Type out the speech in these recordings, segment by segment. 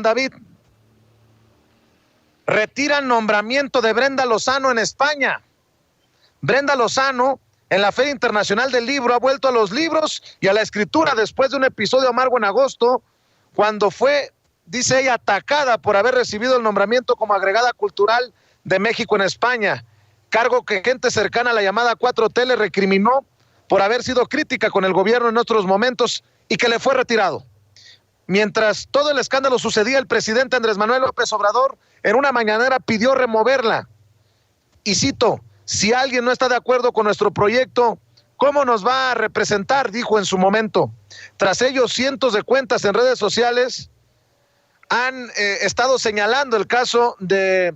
David. Retiran nombramiento de Brenda Lozano en España. Brenda Lozano, en la Feria Internacional del Libro, ha vuelto a los libros y a la escritura después de un episodio amargo en agosto, cuando fue, dice ella, atacada por haber recibido el nombramiento como agregada cultural de México en España, cargo que gente cercana a la llamada 4T le recriminó por haber sido crítica con el gobierno en otros momentos y que le fue retirado. Mientras todo el escándalo sucedía, el presidente Andrés Manuel López Obrador en una mañanera pidió removerla. Y cito, si alguien no está de acuerdo con nuestro proyecto, ¿cómo nos va a representar?, dijo en su momento. Tras ello, cientos de cuentas en redes sociales han estado señalando el caso de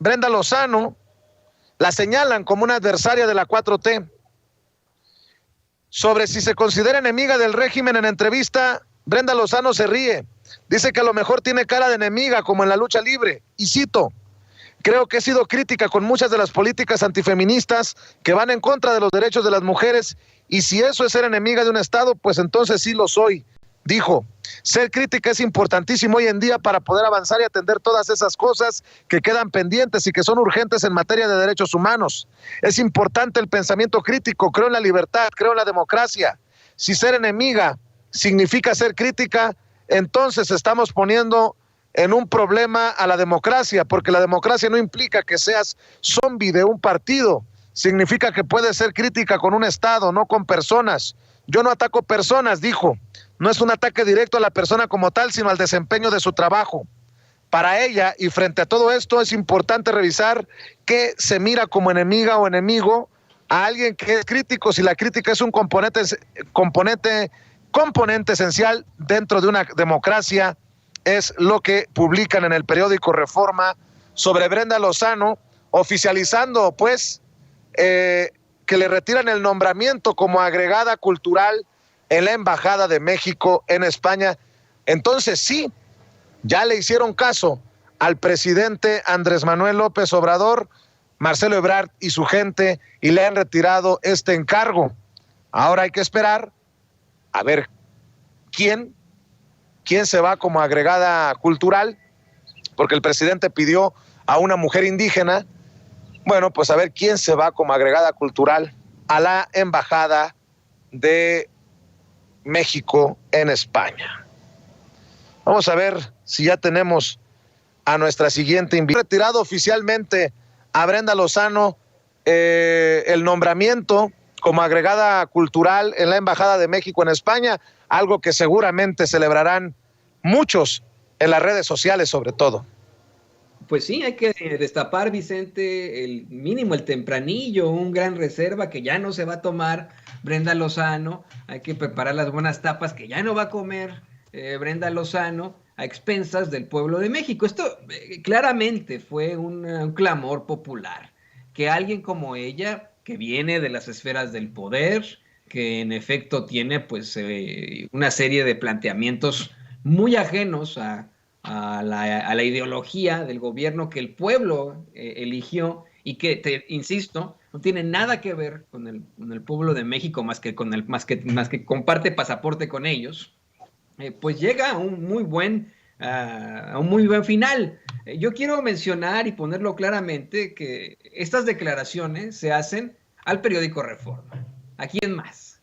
Brenda Lozano, la señalan como una adversaria de la 4T. Sobre si se considera enemiga del régimen, en entrevista, Brenda Lozano se ríe. Dice que a lo mejor tiene cara de enemiga, como en la lucha libre. Y cito, creo que he sido crítica con muchas de las políticas antifeministas que van en contra de los derechos de las mujeres. Y si eso es ser enemiga de un Estado, pues entonces sí lo soy. Dijo, ser crítica es importantísimo hoy en día para poder avanzar y atender todas esas cosas que quedan pendientes y que son urgentes en materia de derechos humanos. Es importante el pensamiento crítico, creo en la libertad, creo en la democracia. Si ser enemiga significa ser crítica, entonces estamos poniendo en un problema a la democracia, porque la democracia no implica que seas zombi de un partido, significa que puedes ser crítica con un Estado, no con personas. Yo no ataco personas, dijo. No es un ataque directo a la persona como tal, sino al desempeño de su trabajo. Para ella, y frente a todo esto, es importante revisar qué se mira como enemiga o enemigo a alguien que es crítico, si la crítica es un componente esencial dentro de una democracia. Es lo que publican en el periódico Reforma sobre Brenda Lozano, oficializando pues que le retiran el nombramiento como agregada cultural en la Embajada de México en España. Entonces sí, ya le hicieron caso al presidente Andrés Manuel López Obrador, Marcelo Ebrard y su gente, y le han retirado este encargo. Ahora hay que esperar a ver quién se va como agregada cultural, porque el presidente pidió a una mujer indígena. Bueno, pues a ver quién se va como agregada cultural a la Embajada de México en España. Vamos a ver si ya tenemos a nuestra siguiente invitada. Retirado oficialmente a Brenda Lozano el nombramiento como agregada cultural en la Embajada de México en España, algo que seguramente celebrarán muchos en las redes sociales sobre todo. Pues sí, hay que destapar, Vicente, el mínimo, el tempranillo, un gran reserva que ya no se va a tomar Brenda Lozano. Hay que preparar las buenas tapas que ya no va a comer Brenda Lozano a expensas del pueblo de México. Esto claramente fue un clamor popular, que alguien como ella, que viene de las esferas del poder, que en efecto tiene pues una serie de planteamientos muy ajenos a la ideología del gobierno que el pueblo eligió y que, insisto, no tiene nada que ver con el pueblo de México más que comparte pasaporte con ellos, pues llega a un muy buen final. Yo quiero mencionar y ponerlo claramente que estas declaraciones se hacen al periódico Reforma. ¿A quién más?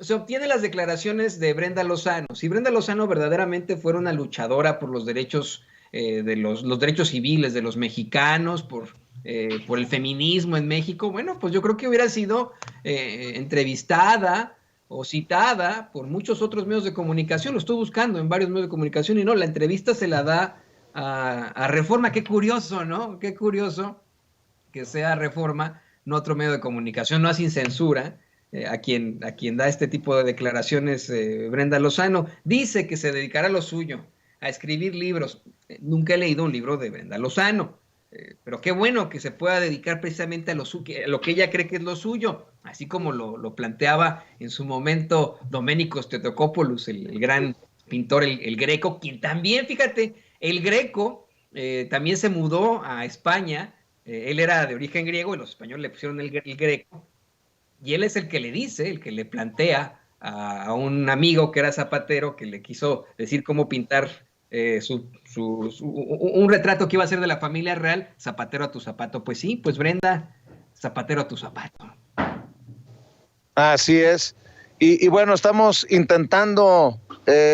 Se obtienen las declaraciones de Brenda Lozano. Si Brenda Lozano verdaderamente fuera una luchadora por los derechos de los derechos civiles de los mexicanos, por el feminismo en México, bueno, pues yo creo que hubiera sido entrevistada o citada por muchos otros medios de comunicación. Lo estoy buscando en varios medios de comunicación y no, la entrevista se la da a Reforma. Qué curioso, ¿no? Qué curioso que sea Reforma, no otro medio de comunicación, no sin censura. A quien da este tipo de declaraciones Brenda Lozano. Dice que se dedicará a lo suyo, a escribir libros. Nunca he leído un libro de Brenda Lozano, pero qué bueno que se pueda dedicar precisamente a lo que ella cree que es lo suyo, así como lo planteaba en su momento Doménicos Theotokopoulos, el gran pintor, el Greco, quien también, fíjate, el Greco también se mudó a España. Él era de origen griego y los españoles le pusieron el Greco. Y él es el que le dice, el que le plantea a un amigo que era zapatero, que le quiso decir cómo pintar un retrato que iba a ser de la familia real, zapatero a tu zapato. Pues sí, pues Brenda, zapatero a tu zapato. Así es. Y bueno, estamos intentando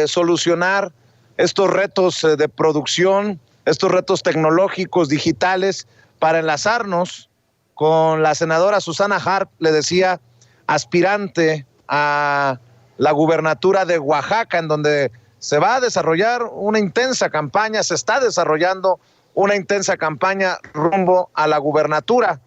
solucionar estos retos de producción, estos retos tecnológicos, digitales, para enlazarnos con la senadora Susana Harp, le decía, aspirante a la gubernatura de Oaxaca, en donde se va a desarrollar una intensa campaña, se está desarrollando una intensa campaña rumbo a la gubernatura.